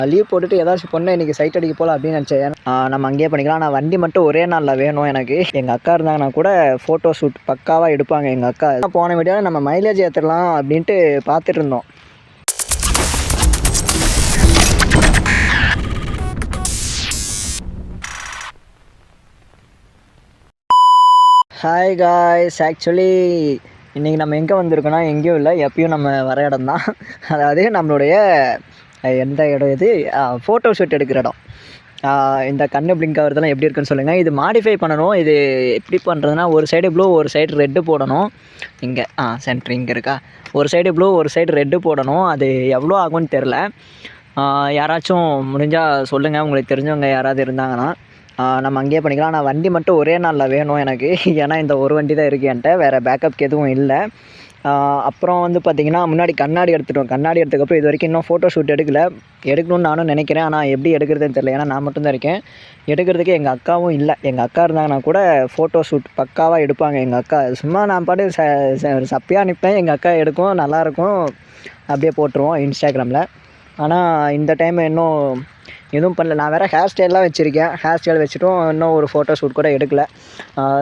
Leave போட்டுட்டு ஏதாச்சும் பொண்ணை இன்றைக்கி சைட் அடிக்க போகலாம் அப்படின்னு நினச்சேன். நம்ம அங்கேயே பண்ணிக்கலாம். ஆனால் வண்டி மட்டும் ஒரே நாளில் வேணும் எனக்கு. எங்கள் அக்கா இருந்தாங்கன்னா கூட ஃபோட்டோ ஷூட் பக்காவாக எடுப்பாங்க எங்கள் அக்கா. போன வீடியோவில் நம்ம மைலேஜ் ஏற்றிடலாம் அப்படின்ட்டு பார்த்துட்டு இருந்தோம். ஹாய் காய்ஸ், ஆக்சுவலி இன்றைக்கி நம்ம எங்கே வந்திருக்கோன்னா எங்கேயும் இல்லை, எப்பயும் நம்ம வர இடம் தான். அதாவது நம்மளுடைய எந்த இடம் இது, ஃபோட்டோ ஷூட் எடுக்கிற இடம். இந்த கண்ணு பிளிங்க் ஆகிறதுலாம் எப்படி இருக்குன்னு சொல்லுங்கள். இது மாடிஃபை பண்ணணும். இது எப்படி பண்ணுறதுனா, ஒரு சைடு ப்ளூ ஒரு சைடு ரெட்டு போடணும். இங்கே சென்ட்ரு இங்கே இருக்கா, ஒரு சைடு ப்ளூ ஒரு சைடு ரெட்டு போடணும். அது எவ்வளோ ஆகும்னு தெரில. யாராச்சும் முடிஞ்சால் சொல்லுங்கள், உங்களுக்கு தெரிஞ்சவங்க யாராவது இருந்தாங்கன்னா. நம்ம அங்கேயே பண்ணிக்கலாம். ஆனால் வண்டி மட்டும் ஒரே நாளில் வேணும் எனக்கு. ஏன்னா இந்த ஒரு வண்டி தான் இருக்குது என்கிட்ட, வேறு பேக்கப்க்கு எதுவும் இல்லை. அப்புறம் வந்து பார்த்திங்கன்னா, முன்னாடி கண்ணாடி எடுத்துட்டோம். கண்ணாடி எடுத்ததுக்கப்புறம் இது வரைக்கும் இன்னும் ஃபோட்டோ ஷூட் எடுக்கணும்னு நானும் நினைக்கிறேன். ஆனால் எப்படி எடுக்கிறதுன்னு தெரியல. ஏன்னா நான் மட்டும்தான் இருக்கேன், எடுக்கிறதுக்கு எங்கள் அக்காவும் இல்லை. எங்கள் அக்கா இருந்தாங்கன்னா கூட ஃபோட்டோ ஷூட் பக்காவாக எடுப்பாங்க எங்கள் அக்கா. சும்மா நான் பாட்டு சப்பையாக நிற்பேன், எங்கள் அக்கா எடுக்கும், நல்லாயிருக்கும், அப்படியே போட்டுருவோம் இன்ஸ்டாகிராமில். ஆனால் இந்த டைம் இன்னும் எதுவும் பண்ணல. நான் வேறு ஹேர் ஸ்டைல்லாம் வச்சுருக்கேன். ஹேர் ஸ்டைல் வச்சுட்டும் இன்னும் ஒரு ஃபோட்டோ ஷூட் கூட எடுக்கலை.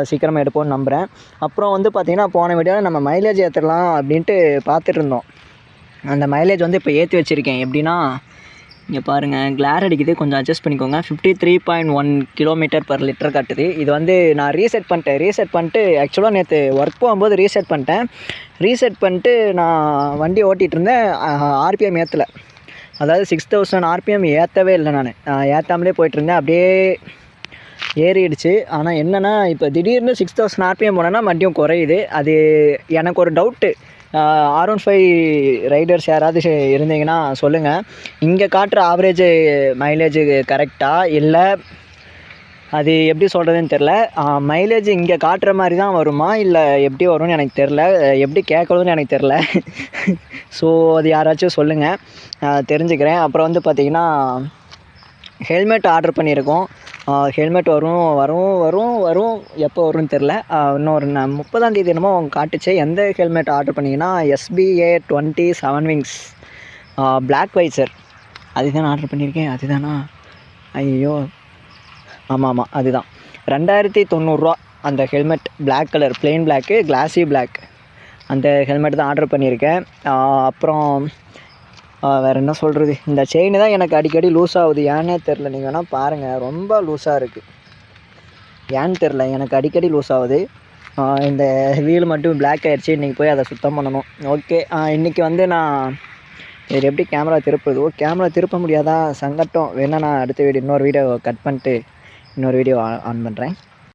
சீக்கிரமாக எடுப்போம்னு நம்புகிறேன். அப்புறம் வந்து பார்த்திங்கன்னா, போன வீடியோவில் நம்ம மைலேஜ் ஏற்றலாம் அப்படின்ட்டு பார்த்துட்டு இருந்தோம். அந்த மைலேஜ் வந்து இப்போ ஏற்றி வச்சுருக்கேன். எப்படின்னா, இங்கே பாருங்கள், கிளார் அடிக்குது, கொஞ்சம் அட்ஜஸ்ட் பண்ணிக்கோங்க. 53.1 km/லிட்டர் காட்டுது. இது வந்து நான் ரீசெட் பண்ணிட்டு ஆக்சுவலாக நேற்று ஒர்க் போகும்போது ரீசெட் பண்ணிட்டு நான் வண்டி ஓட்டிகிட்டு இருந்தேன். ஆர்பிஎம் ஏற்றலை, அதாவது 6000 RPM ஏற்றவே இல்லை. நான் ஏற்றாமலே போயிட்டுருந்தேன், அப்படியே ஏறிடுச்சு. ஆனால் என்னென்னா, இப்போ திடீர்னு 6000 RPM போனேன்னா வண்டியும் குறையுது. அது எனக்கு ஒரு டவுட்டு. R15 ரைடர்ஸ் யாராவது இருந்தீங்கன்னா சொல்லுங்கள். இங்கே காட்டுற ஆவரேஜ் மைலேஜ் கரெக்டாக இல்லை, அது எப்படி சொல்கிறதுன்னு தெரில. மைலேஜ் இங்கே காட்டுற மாதிரி தான் வருமா இல்லை எப்படி வரும்னு எனக்கு தெரில, எப்படி கேட்குறதுன்னு எனக்கு தெரில. ஸோ அது யாராச்சும் சொல்லுங்கள், தெரிஞ்சுக்கிறேன். அப்புறம் வந்து பார்த்திங்கன்னா, ஹெல்மெட் ஆர்டர் பண்ணியிருக்கோம். ஹெல்மெட் வரும் எப்போ வரும்னு தெரில. இன்னொரு 30ஆம் தேதி என்னமோ காட்டுச்சு. எந்த ஹெல்மெட் ஆர்டர் பண்ணிங்கன்னா, SBA 27 விங்ஸ் பிளாக் வைசர், அதுதான் ஆர்டர் பண்ணியிருக்கேன். அதுதானா? ஐயோ, ஆமாம் அதுதான். 2090 அந்த helmet, black colour, plain black, glossy black, அந்த ஹெல்மெட் தான் ஆர்டர் பண்ணியிருக்கேன். அப்புறம் வேறு என்ன சொல்கிறது, இந்த செயின் தான் எனக்கு அடிக்கடி லூஸ் ஆகுது, ஏன்னே தெரில. நீங்கள் வேணால் பாருங்கள், ரொம்ப லூஸாக இருக்குது, ஏன்னு தெரில, எனக்கு அடிக்கடி லூஸ் ஆகுது. இந்த வீல் மட்டும் பிளாக் ஆகிடுச்சு. இன்றைக்கி போய் அதை சுத்தம் பண்ணணும். ஓகே, இன்றைக்கி வந்து நான் இது எப்படி கேமரா திருப்புறது? கேமரா திருப்ப முடியாதா, சங்கட்டம். வேணால் நான் அடுத்த இன்னொரு வீடியோ கட் பண்ணிட்டு இன்னொரு வீடியோ ஆன் பண்ணுறேன்.